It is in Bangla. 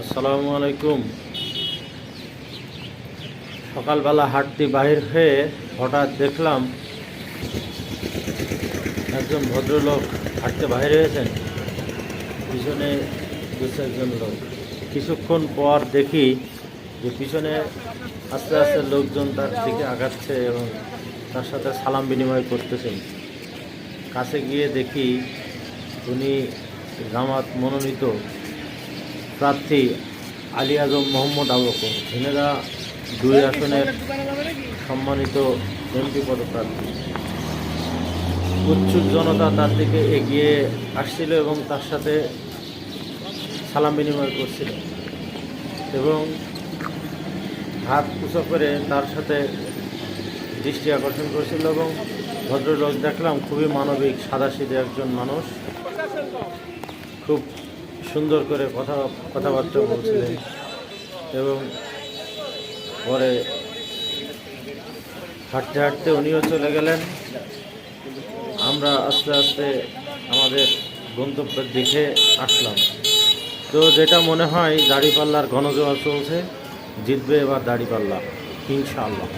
আসসালামু আলাইকুম। সকালবেলা হাঁটতে বাহির হয়ে হঠাৎ দেখলাম একজন ভদ্রলোক হাঁটতে বাহির হয়েছেন, পিছনে দু চারজন লোক। কিছুক্ষণ পর দেখি যে পিছনে আস্তে আস্তে লোকজন তার দিকে আগাচ্ছে এবং তার সাথে সালাম বিনিময় করতেছেন। কাছে গিয়ে দেখি উনি জামাত মনোনীত প্রার্থী আলী আজম মোহাম্মদ আবু বকর, ঝিনাইদহ 2 আসনের সম্মানিত এমপি পদপ্রার্থী। উৎসুক জনতা তার দিকে এগিয়ে আসছিল এবং তার সাথে সালাম বিনিময় করছিল এবং হাত উঁচু করে তার সাথে দৃষ্টি আকর্ষণ করছিল। এবং ভদ্রলোক দেখলাম খুবই মানবিক, সাদাসিধে একজন মানুষ, খুব সুন্দর করে কথাবার্তা বলছিলেন এবং পরে হাঁটতে হাঁটতে উনিও চলে গেলেন। আমরা আস্তে আস্তে আমাদের গন্তব্যের দিকে আসলাম। তো যেটা মনে হয় দাড়িপাল্লার ঘন জোয়ার চলছে, জিতবে এবার দাড়িপাল্লা ইনশাআল্লাহ।